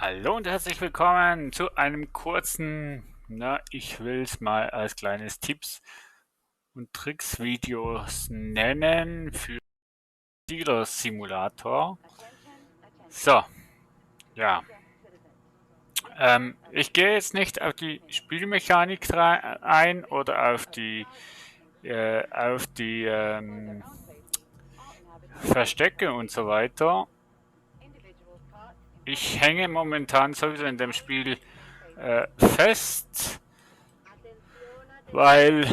Hallo und herzlich willkommen zu einem kurzen, ich will es mal als kleines Tipps und Tricks Videos nennen für Dealer Simulator. So, ja. Ich gehe jetzt nicht auf die Spielmechanik ein oder auf die Verstecke und so weiter. Ich hänge momentan sowieso in dem Spiel fest, weil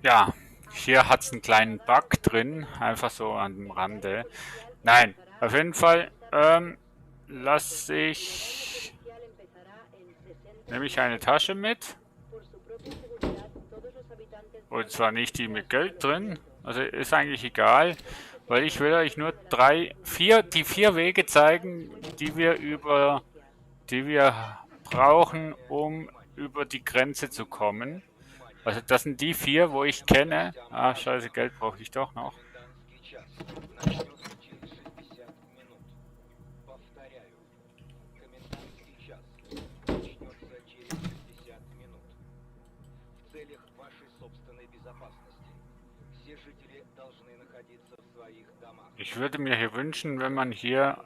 ja, hier hat es einen kleinen Bug drin, einfach so an dem Rande. Nein, auf jeden Fall nehme ich eine Tasche mit. Und zwar nicht die mit Geld drin. Also ist eigentlich egal, weil ich will euch nur die vier Wege zeigen, die wir brauchen, um über die Grenze zu kommen. Also das sind die vier, wo ich kenne. Ah, scheiße, Geld brauche ich doch noch. Ich würde mir hier wünschen, wenn man hier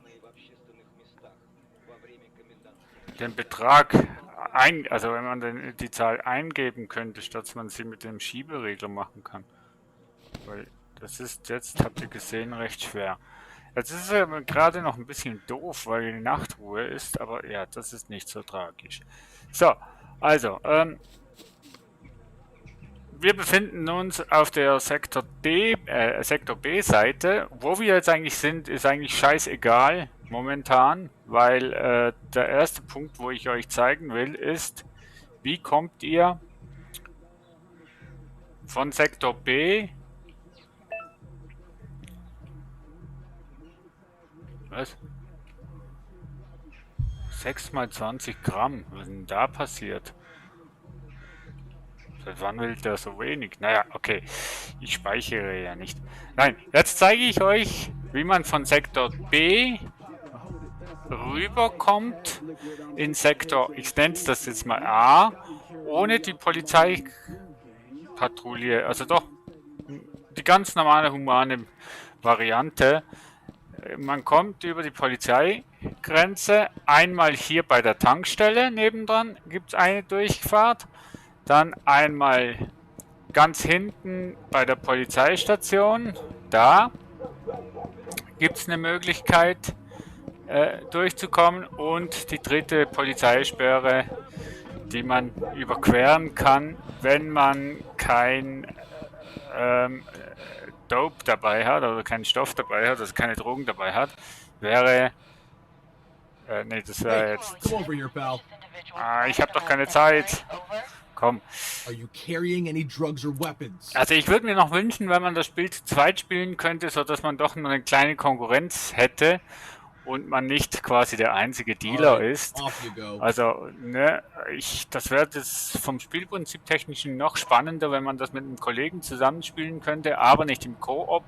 den Betrag also wenn man die Zahl eingeben könnte, statt dass man sie mit dem Schieberegler machen kann. Weil das ist jetzt, habt ihr gesehen, recht schwer. Jetzt ist es aber gerade noch ein bisschen doof, weil die Nachtruhe ist, aber ja, das ist nicht so tragisch. So, also, wir befinden uns auf der Sektor B-Seite. Wo wir jetzt eigentlich sind, ist eigentlich scheißegal momentan, weil der erste Punkt, wo ich euch zeigen will, ist, wie kommt ihr von Sektor B. Was? 6 mal 20 Gramm. Was ist denn da passiert? Seit wann will der so wenig? Naja, okay. Ich speichere ja nicht. Nein, jetzt zeige ich euch, wie man von Sektor B rüberkommt in Sektor, ich nenne das jetzt mal A, ohne die Polizeipatrouille, also doch die ganz normale humane Variante. Man kommt über die Polizeigrenze, einmal hier bei der Tankstelle nebendran gibt es eine Durchfahrt, dann einmal ganz hinten bei der Polizeistation, da gibt es eine Möglichkeit durchzukommen, und die dritte Polizeisperre, die man überqueren kann, wenn man kein Dope dabei hat oder keinen Stoff dabei hat, also keine Drogen dabei hat, wäre nee, das wäre jetzt ich habe doch keine Zeit. Komm. Also ich würde mir noch wünschen, wenn man das Spiel zu zweit spielen könnte, sodass man doch noch eine kleine Konkurrenz hätte und man nicht quasi der einzige Dealer ist. Also, ne, das wäre das vom Spielprinzip technischen noch spannender, wenn man das mit einem Kollegen zusammenspielen könnte, aber nicht im Koop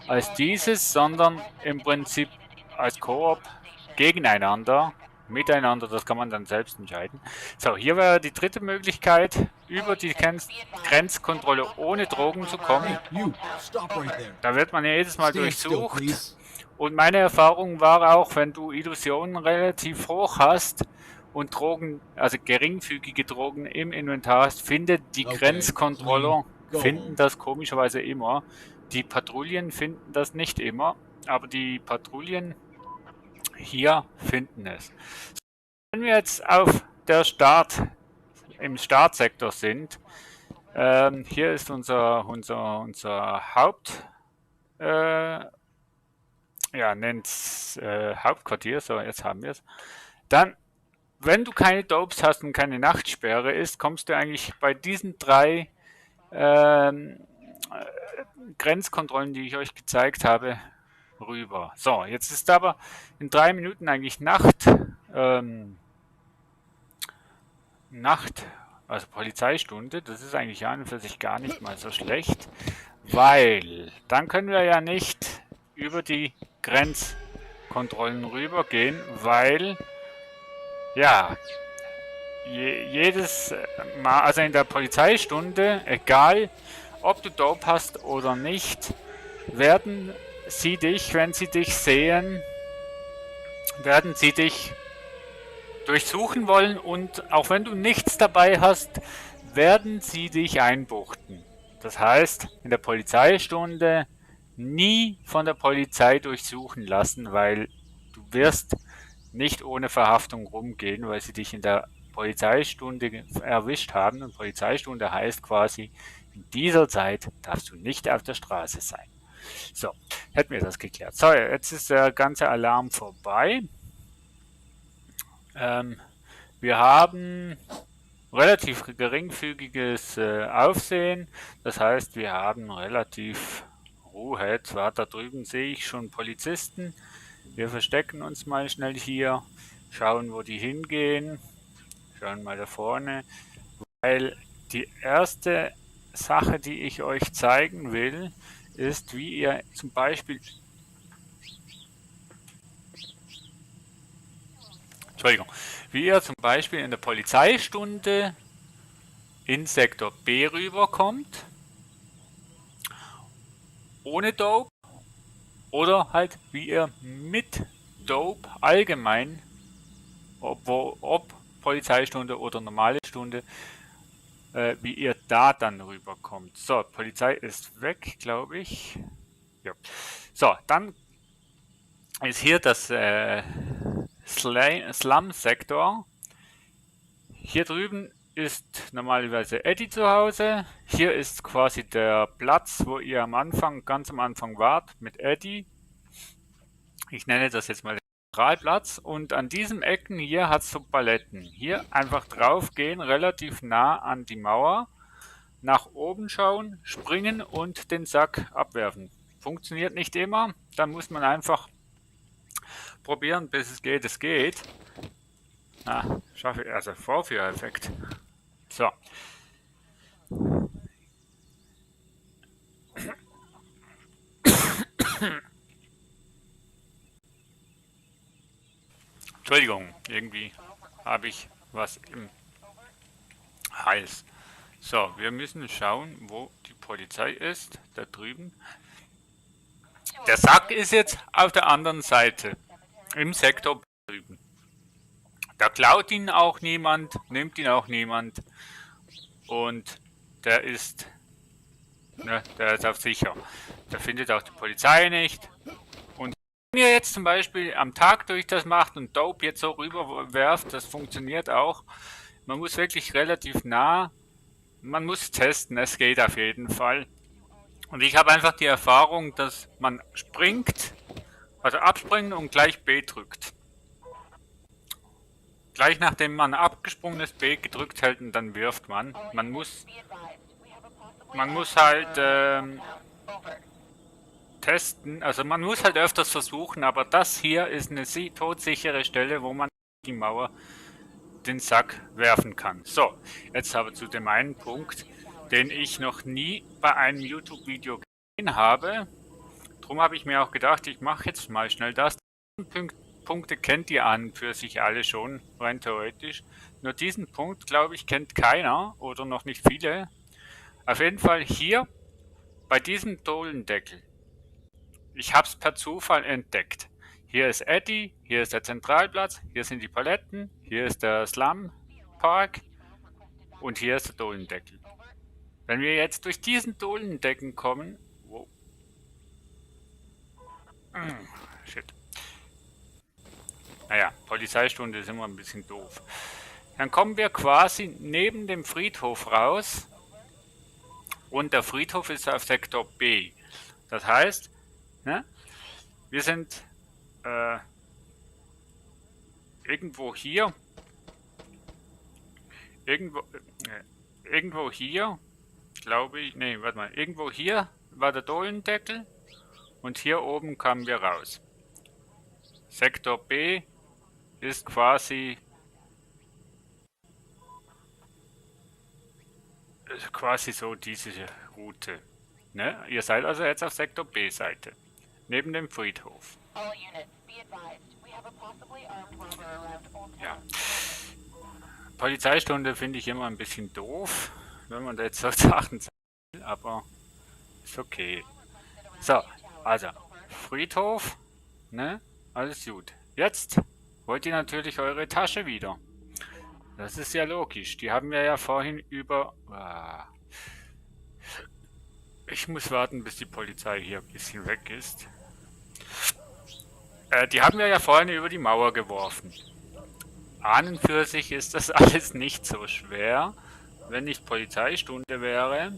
als dieses, sondern im Prinzip als Koop gegeneinander, miteinander, das kann man dann selbst entscheiden. So, hier wäre die dritte Möglichkeit, über die Grenzkontrolle ohne Drogen zu kommen. Da wird man ja jedes Mal durchsucht. Und meine Erfahrung war auch, wenn du Illusionen relativ hoch hast und Drogen, also geringfügige Drogen im Inventar hast, findet die Grenzkontroller, finden das komischerweise immer. Die Patrouillen finden das nicht immer, aber die Patrouillen hier finden es. Wenn wir jetzt im Startsektor sind, hier ist unser Haupt, nennt's Hauptquartier, so jetzt haben wir es. Dann, wenn du keine Dopes hast und keine Nachtsperre ist, kommst du eigentlich bei diesen drei Grenzkontrollen, die ich euch gezeigt habe, rüber. So, jetzt ist aber in 3 Minuten eigentlich Nacht, also Polizeistunde. Das ist eigentlich an und für sich gar nicht mal so schlecht, weil dann können wir ja nicht über die Kontrollen rübergehen, weil ja jedes Mal, also in der Polizeistunde, egal ob du Dope hast oder nicht, werden sie dich, wenn sie dich sehen, werden sie dich durchsuchen wollen, und auch wenn du nichts dabei hast, werden sie dich einbuchten. Das heißt, in der Polizeistunde nie von der Polizei durchsuchen lassen, weil du wirst nicht ohne Verhaftung rumgehen, weil sie dich in der Polizeistunde erwischt haben. Und Polizeistunde heißt quasi, in dieser Zeit darfst du nicht auf der Straße sein. So, hätten wir das geklärt. So, jetzt ist der ganze Alarm vorbei. Wir haben relativ geringfügiges Aufsehen. Das heißt, wir haben relativ Ruhe. Zwar da drüben sehe ich schon Polizisten. Wir verstecken uns mal schnell hier, schauen, wo die hingehen, schauen mal da vorne, weil die erste Sache, die ich euch zeigen will, ist, wie ihr zum Beispiel, wie ihr zum Beispiel in der Polizeistunde in Sektor B rüberkommt, ohne Dope, oder halt wie ihr mit Dope allgemein, ob Polizeistunde oder normale Stunde, wie ihr da dann rüberkommt. So, Polizei ist weg, glaube ich. Ja. So, dann ist hier das Slum-Sektor. Hier drüben ist normalerweise Eddie zu Hause. Hier ist quasi der Platz, wo ihr ganz am Anfang wart mit Eddie. Ich nenne das jetzt mal den Zentralplatz. Und an diesen Ecken hier hat es so Paletten. Hier einfach drauf gehen, relativ nah an die Mauer, nach oben schauen, springen und den Sack abwerfen. Funktioniert nicht immer, dann muss man einfach probieren, bis es geht. Es geht. Schaffe ich, also Vorführeffekt. So. Entschuldigung, irgendwie habe ich was im Hals. So, wir müssen schauen, wo die Polizei ist. Da drüben. Der Sack ist jetzt auf der anderen Seite. Im Sektor drüben. Da klaut ihn auch niemand, nimmt ihn auch niemand. Und der ist auf sicher. Da findet auch die Polizei nicht. Und wenn ihr jetzt zum Beispiel am Tag durch das macht und Dope jetzt so rüberwerft, das funktioniert auch. Man muss wirklich relativ nah, man muss testen, es geht auf jeden Fall. Und ich habe einfach die Erfahrung, dass man springt, also abspringen und gleich B drückt. Gleich nachdem man abgesprungenes B gedrückt hält und dann wirft man. Man muss halt testen, also man muss halt öfters versuchen, aber das hier ist eine todsichere Stelle, wo man die Mauer den Sack werfen kann. So, jetzt aber zu dem einen Punkt, den ich noch nie bei einem YouTube-Video gesehen habe. Darum habe ich mir auch gedacht, ich mache jetzt mal schnell das. Punkte kennt ihr an für sich alle schon, rein theoretisch. Nur diesen Punkt, glaube ich, kennt keiner oder noch nicht viele. Auf jeden Fall hier bei diesem Dolendeckel. Ich habe es per Zufall entdeckt. Hier ist Eddie, hier ist der Zentralplatz, hier sind die Paletten, hier ist der Slum Park und hier ist der Dolendeckel. Wenn wir jetzt durch diesen Dolendeckel kommen, shit. Naja, Polizeistunde ist immer ein bisschen doof. Dann kommen wir quasi neben dem Friedhof raus und der Friedhof ist auf Sektor B. Das heißt, ne, wir sind irgendwo hier, irgendwo hier, glaube ich, nee, warte mal, irgendwo hier war der Dolendeckel und hier oben kamen wir raus. Sektor B ist quasi so diese Route. Ne? Ihr seid also jetzt auf Sektor B-Seite, neben dem Friedhof. Ja. Polizeistunde finde ich immer ein bisschen doof, wenn man da jetzt so Sachen sagt, aber ist okay. So, also, Friedhof, ne? Alles gut. Jetzt wollt ihr natürlich eure Tasche wieder. Das ist ja logisch. Die haben wir ja vorhin über... Ich muss warten, bis die Polizei hier ein bisschen weg ist. Die haben wir ja vorhin über die Mauer geworfen. An und für sich ist das alles nicht so schwer, wenn nicht Polizeistunde wäre.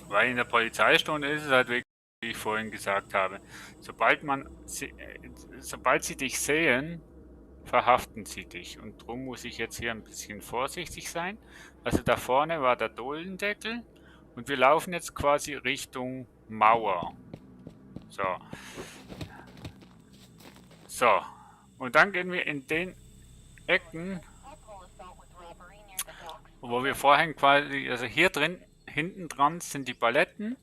Weil in der Polizeistunde ist es halt wirklich, wie ich vorhin gesagt habe, sobald sie dich sehen, verhaften sie dich. Und darum muss ich jetzt hier ein bisschen vorsichtig sein. Also da vorne war der Dohlendeckel und wir laufen jetzt quasi Richtung Mauer. So. So. Und dann gehen wir in den Ecken, wo wir vorhin quasi, also hier drin, hinten dran sind die Paletten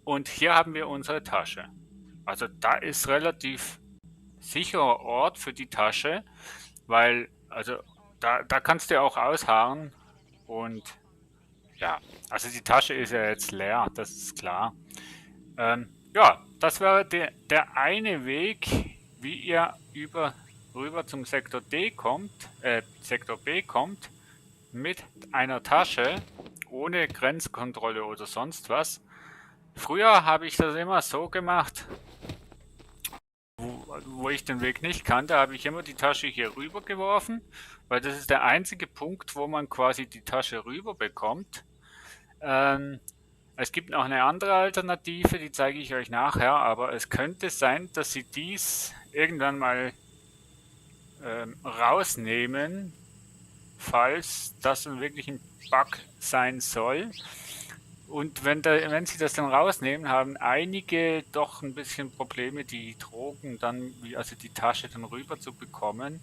und hier haben wir unsere Tasche. Also da ist relativ sicherer Ort für die Tasche, weil, also da kannst du auch ausharren und ja, also die Tasche ist ja jetzt leer, das ist klar. Ja, das wäre der eine Weg, wie ihr rüber zum Sektor D kommt, Sektor B kommt, mit einer Tasche, ohne Grenzkontrolle oder sonst was. Früher habe ich das immer so gemacht, wo ich den Weg nicht kannte, habe ich immer die Tasche hier rüber geworfen, weil das ist der einzige Punkt, wo man quasi die Tasche rüber bekommt. Es gibt noch eine andere Alternative, die zeige ich euch nachher, aber es könnte sein, dass sie dies irgendwann mal rausnehmen, falls das wirklich ein Bug sein soll. Und wenn sie das dann rausnehmen, haben einige doch ein bisschen Probleme, die Drogen dann, also die Tasche dann rüber zu bekommen,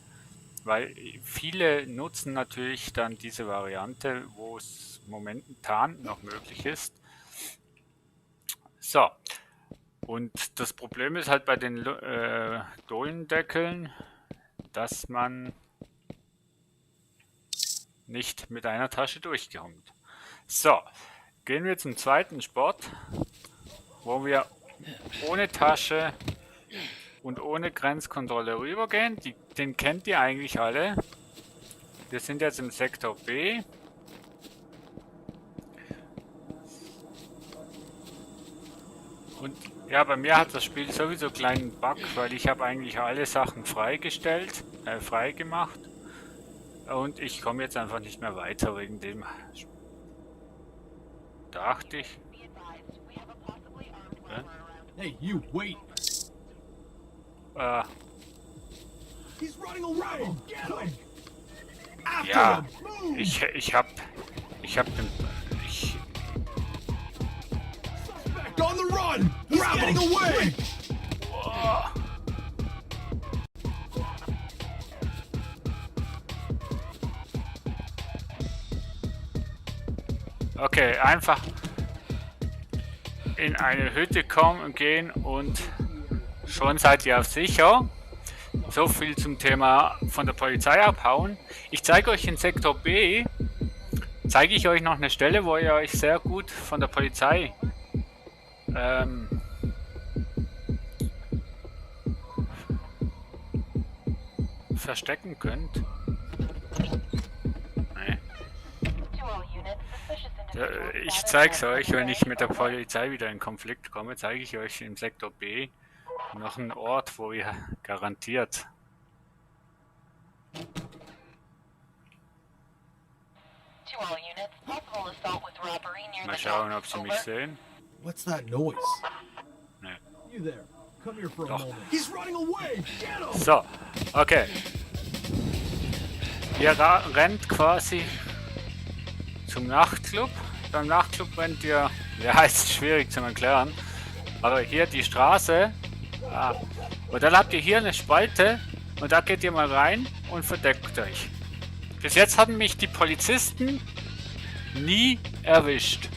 weil viele nutzen natürlich dann diese Variante, wo es momentan noch möglich ist. So, und das Problem ist halt bei den Dohlendeckeln, dass man nicht mit einer Tasche durchkommt. So, gehen wir zum zweiten Sport, wo wir ohne Tasche und ohne Grenzkontrolle rübergehen. Den kennt ihr eigentlich alle. Wir sind jetzt im Sektor B. Und ja, bei mir hat das Spiel sowieso einen kleinen Bug, weil ich habe eigentlich alle Sachen freigemacht. Und ich komme jetzt einfach nicht mehr weiter wegen dem. Dachte ich. Hey, you, wait! He's running away! Get him! Ja, ich hab den. Suspect on the run! He's getting away! Okay, einfach in eine Hütte gehen und schon seid ihr auf sicher. So viel zum Thema von der Polizei abhauen. Ich zeige euch in Sektor B, zeige ich euch noch eine Stelle, wo ihr euch sehr gut von der Polizei verstecken könnt. Nee. Ich zeige es euch, wenn ich mit der Polizei wieder in Konflikt komme, zeige ich euch im Sektor B noch einen Ort, wo ihr garantiert mal schauen, ob sie mich sehen. What's that noise? Nee. You there. Come here for a Doch. moment. He's running away! Get him! So, okay. Ihr rennt quasi zum Nachtclub. Beim Nachtclub rennt ihr, ja, ist schwierig zu erklären, aber hier die Straße. Und dann habt ihr hier eine Spalte und da geht ihr mal rein und verdeckt euch. Bis jetzt hatten mich die Polizisten nie erwischt.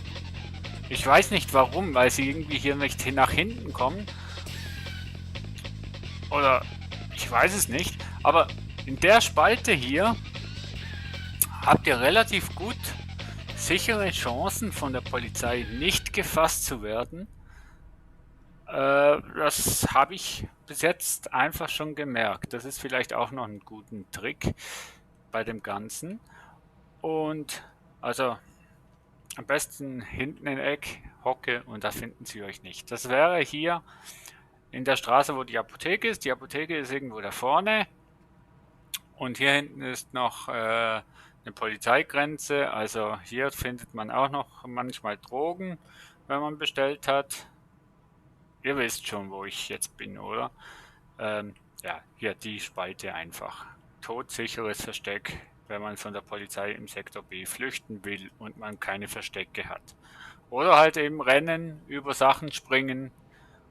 Ich weiß nicht warum, weil sie irgendwie hier nicht nach hinten kommen. Oder ich weiß es nicht. Aber in der Spalte hier habt ihr relativ gut sichere Chancen, von der Polizei nicht gefasst zu werden. Das habe ich bis jetzt einfach schon gemerkt. Das ist vielleicht auch noch ein guter Trick bei dem Ganzen. Und also am besten hinten in Eck, Hocke, und da finden sie euch nicht. Das wäre hier in der Straße, wo die Apotheke ist. Die Apotheke ist irgendwo da vorne. Und hier hinten ist noch eine Polizeigrenze. Also hier findet man auch noch manchmal Drogen, wenn man bestellt hat. Ihr wisst schon, wo ich jetzt bin, oder? Ja, hier die Spalte einfach. Todsicheres Versteck, wenn man von der Polizei im Sektor B flüchten will und man keine Verstecke hat. Oder halt eben rennen, über Sachen springen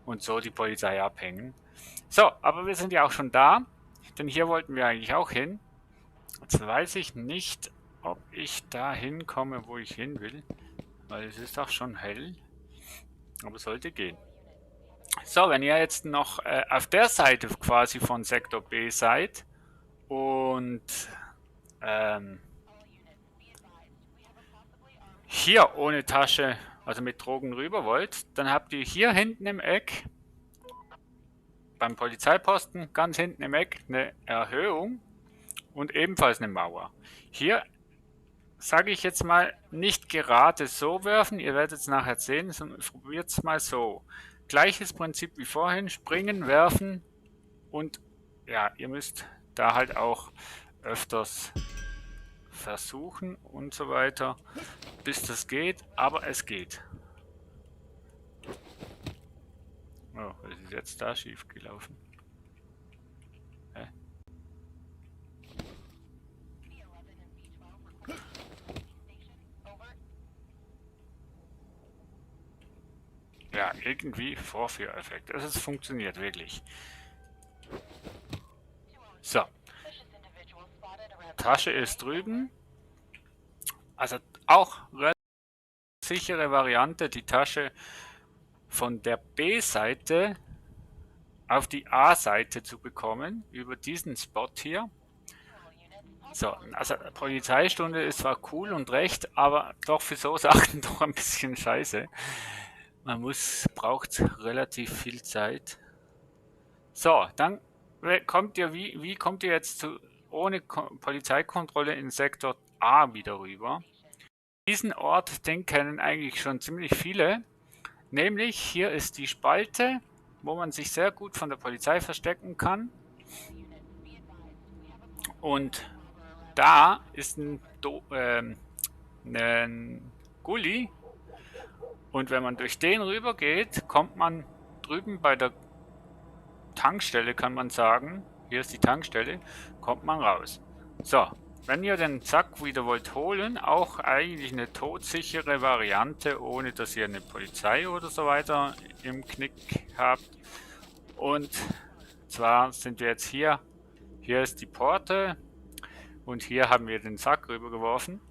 und so die Polizei abhängen. So, aber wir sind ja auch schon da, denn hier wollten wir eigentlich auch hin. Jetzt weiß ich nicht, ob ich da hinkomme, wo ich hin will, weil es ist auch schon hell, aber es sollte gehen. So, wenn ihr jetzt noch auf der Seite quasi von Sektor B seid und hier ohne Tasche, also mit Drogen rüber wollt, dann habt ihr hier hinten im Eck, beim Polizeiposten, ganz hinten im Eck, eine Erhöhung und ebenfalls eine Mauer. Hier sage ich jetzt mal, nicht gerade so werfen, ihr werdet es nachher sehen, sondern probiert es mal so. Gleiches Prinzip wie vorhin, springen, werfen und ja, ihr müsst da halt auch öfters versuchen und so weiter, bis das geht, aber es geht. Oh, was ist jetzt da schief gelaufen? Hä? Ja, irgendwie Vorführeffekt. Also es funktioniert wirklich. So. Tasche ist drüben. Also auch relativ sichere Variante, die Tasche von der B-Seite auf die A-Seite zu bekommen, über diesen Spot hier. So, also Polizeistunde ist zwar cool und recht, aber doch für so Sachen doch ein bisschen scheiße. Man braucht relativ viel Zeit. So, dann kommt ihr, wie kommt ihr jetzt ohne Polizeikontrolle in Sektor A wieder rüber? Diesen Ort, den kennen eigentlich schon ziemlich viele. Nämlich hier ist die Spalte, wo man sich sehr gut von der Polizei verstecken kann. Und da ist ein Gully. Und wenn man durch den rüber geht, kommt man drüben bei der Tankstelle, kann man sagen, hier ist die Tankstelle, kommt man raus. So, wenn ihr den Sack wieder wollt holen, auch eigentlich eine todsichere Variante, ohne dass ihr eine Polizei oder so weiter im Knick habt. Und zwar sind wir jetzt hier ist die Porte und hier haben wir den Sack rübergeworfen.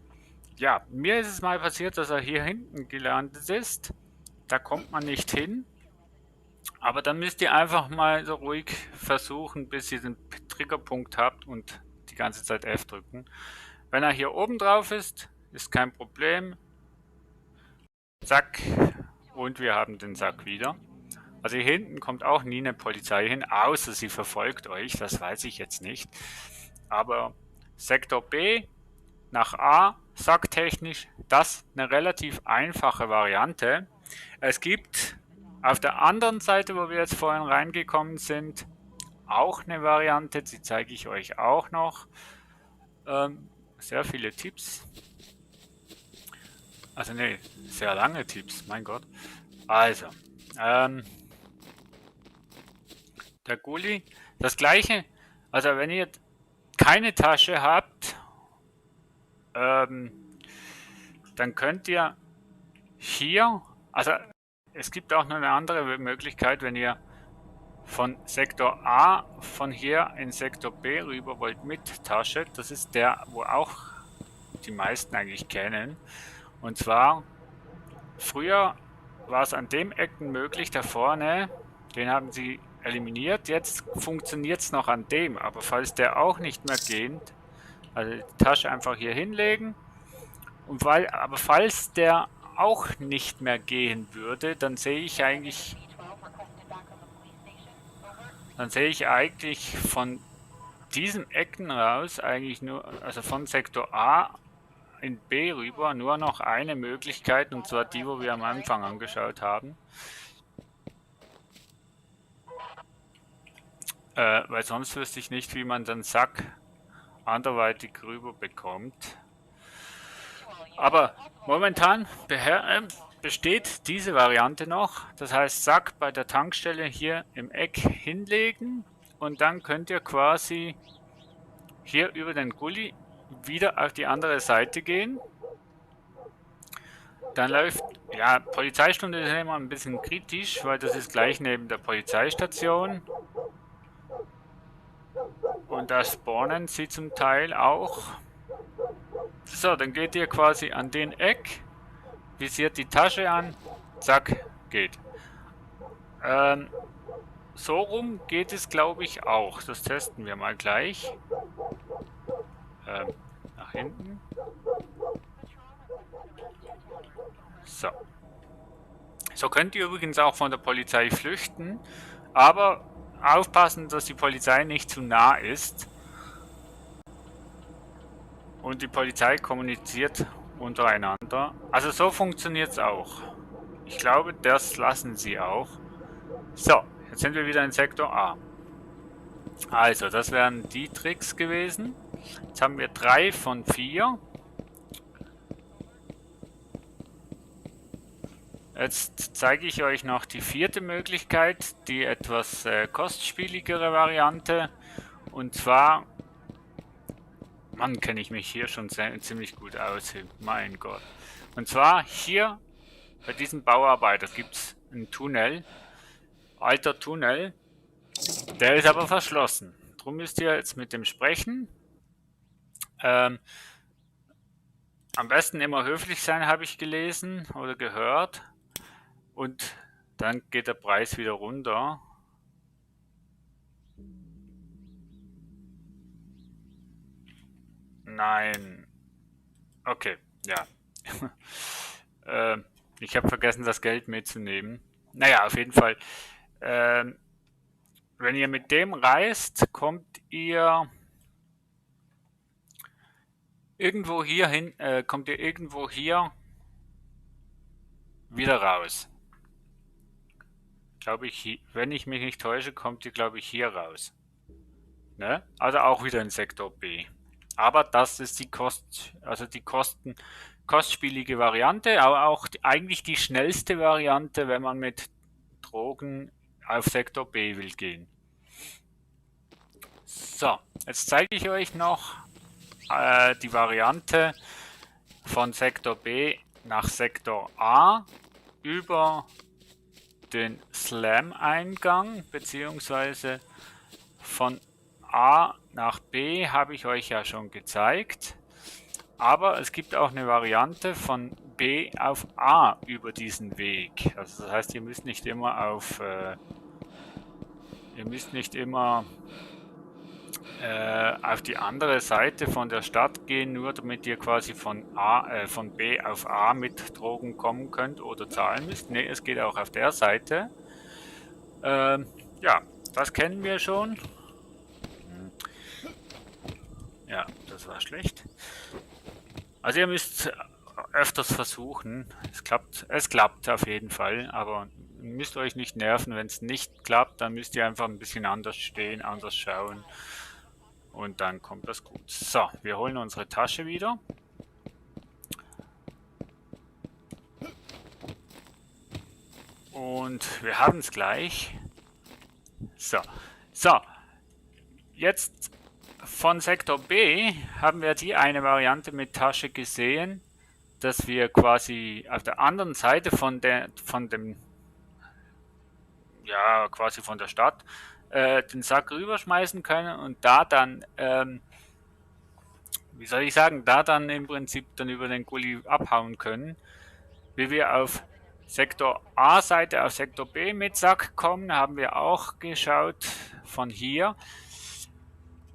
Ja, mir ist es mal passiert, dass er hier hinten gelandet ist. Da kommt man nicht hin. Aber dann müsst ihr einfach mal so ruhig versuchen, bis ihr den Triggerpunkt habt und die ganze Zeit F drücken. Wenn er hier oben drauf ist, ist kein Problem. Zack. Und wir haben den Sack wieder. Also hier hinten kommt auch nie eine Polizei hin, außer sie verfolgt euch. Das weiß ich jetzt nicht. Aber Sektor B nach A, sacktechnisch, das eine relativ einfache Variante. Es gibt auf der anderen Seite, wo wir jetzt vorhin reingekommen sind, auch eine Variante, die zeige ich euch auch noch. Sehr viele Tipps. Also ne, sehr lange Tipps, mein Gott. Also, der Gully, das gleiche, also wenn ihr keine Tasche habt, dann könnt ihr hier, also es gibt auch noch eine andere Möglichkeit, wenn ihr von Sektor A von hier in Sektor B rüber wollt mit Tasche. Das ist der, wo auch die meisten eigentlich kennen. Und zwar, früher war es an dem Ecken möglich, da vorne, den haben sie eliminiert. Jetzt funktioniert es noch an dem, aber falls der auch nicht mehr geht, also die Tasche einfach hier hinlegen. Und aber falls der auch nicht mehr gehen würde, dann sehe ich eigentlich von diesen Ecken raus eigentlich nur, also von Sektor A in B rüber, nur noch eine Möglichkeit, und zwar die, wo wir am Anfang angeschaut haben. Weil sonst wüsste ich nicht, wie man den Sack anderweitig rüber bekommt. Aber momentan besteht diese Variante noch. Das heißt, Sack bei der Tankstelle hier im Eck hinlegen und dann könnt ihr quasi hier über den Gully wieder auf die andere Seite gehen. Dann läuft, ja, Polizeistunde ist immer ein bisschen kritisch, weil das ist gleich neben der Polizeistation. Und da spawnen sie zum Teil auch. So, dann geht ihr quasi an den Eck, visiert die Tasche an, zack, geht. So rum geht es, glaube ich, auch. Das testen wir mal gleich. Nach hinten. So. So könnt ihr übrigens auch von der Polizei flüchten, aber aufpassen, dass die Polizei nicht zu nah ist. Und die Polizei kommuniziert untereinander. Also so funktioniert es auch. Ich glaube, das lassen sie auch. So, jetzt sind wir wieder in Sektor A. Also, das wären die Tricks gewesen. Jetzt haben wir 3 von 4. Jetzt zeige ich euch noch die 4. Möglichkeit, die etwas kostspieligere Variante. Und zwar, Mann, kenne ich mich hier schon ziemlich gut aus, mein Gott. Und zwar hier bei diesem Bauarbeiter gibt es einen Tunnel, alter Tunnel, der ist aber verschlossen. Drum müsst ihr jetzt mit dem sprechen. Am besten immer höflich sein, habe ich gelesen oder gehört. Und dann geht der Preis wieder runter. Nein. Okay, ja. Ich habe vergessen, das Geld mitzunehmen. Naja, auf jeden Fall. Wenn ihr mit dem reist, kommt ihr irgendwo hier hin, kommt ihr irgendwo hier wieder raus. Glaube ich, wenn ich mich nicht täusche, kommt ihr, glaube ich, hier raus. Ne? Also auch wieder in Sektor B. Aber das ist die kostspielige Variante, aber auch eigentlich die schnellste Variante, wenn man mit Drogen auf Sektor B will gehen. So, jetzt zeige ich euch noch die Variante von Sektor B nach Sektor A über den Slam-Eingang, beziehungsweise von A nach B habe ich euch ja schon gezeigt. Aber es gibt auch eine Variante von B auf A über diesen Weg. Also das heißt, ihr müsst nicht immer auf die andere Seite von der Stadt gehen, nur damit ihr quasi von B auf A mit Drogen kommen könnt oder zahlen müsst. Ne, es geht auch auf der Seite. Ja, das kennen wir schon. Ja, das war schlecht. Also ihr müsst öfters versuchen. Es klappt auf jeden Fall, aber müsst euch nicht nerven, wenn es nicht klappt, dann müsst ihr einfach ein bisschen anders stehen, anders schauen. Und dann kommt das gut. So, wir holen unsere Tasche wieder. Und wir haben es gleich. So, jetzt von Sektor B haben wir die eine Variante mit Tasche gesehen, dass wir quasi auf der anderen Seite quasi von der Stadt den Sack rüberschmeißen können und da dann, im Prinzip dann über den Gully abhauen können. Wie wir auf Sektor A-Seite auf Sektor B mit Sack kommen, haben wir auch geschaut von hier.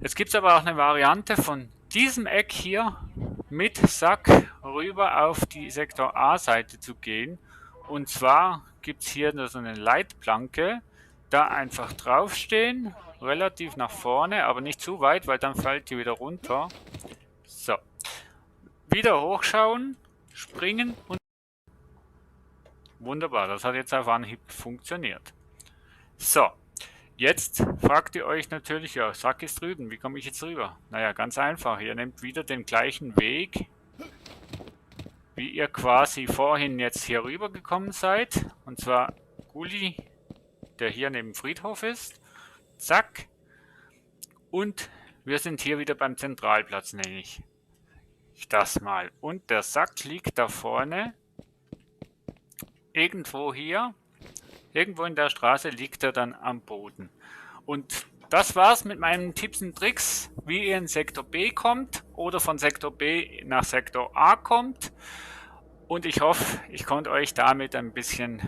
Jetzt gibt es aber auch eine Variante von diesem Eck hier mit Sack rüber auf die Sektor A-Seite zu gehen. Und zwar gibt es hier so eine Leitplanke, da einfach draufstehen, relativ nach vorne, aber nicht zu weit, weil dann fällt die wieder runter. So, wieder hochschauen, springen und wunderbar, das hat jetzt auf Anhieb funktioniert. So, jetzt fragt ihr euch natürlich, ja, Sack ist drüben, wie komme ich jetzt rüber? Naja, ganz einfach, ihr nehmt wieder den gleichen Weg, wie ihr quasi vorhin jetzt hier rüber gekommen seid. Und zwar Gully, der hier neben dem Friedhof ist. Zack. Und wir sind hier wieder beim Zentralplatz, nenne ich das mal. Und der Sack liegt da vorne. Irgendwo hier. Irgendwo in der Straße liegt er dann am Boden. Und das war's mit meinen Tipps und Tricks, wie ihr in Sektor B kommt oder von Sektor B nach Sektor A kommt. Und ich hoffe, ich konnte euch damit ein bisschen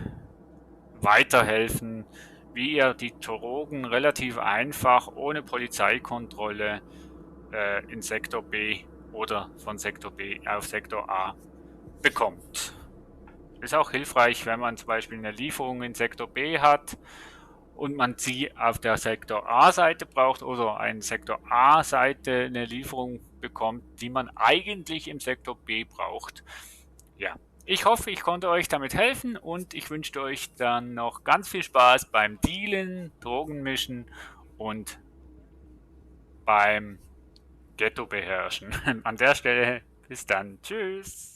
weiterhelfen, wie ihr die Drogen relativ einfach ohne Polizeikontrolle in Sektor B oder von Sektor B auf Sektor A bekommt. Ist auch hilfreich, wenn man zum Beispiel eine Lieferung in Sektor B hat und man sie auf der Sektor A-Seite braucht oder eine Sektor A-Seite eine Lieferung bekommt, die man eigentlich im Sektor B braucht. Ja, ich hoffe, ich konnte euch damit helfen und ich wünsche euch dann noch ganz viel Spaß beim Dealen, Drogenmischen und beim Ghetto beherrschen. An der Stelle bis dann. Tschüss.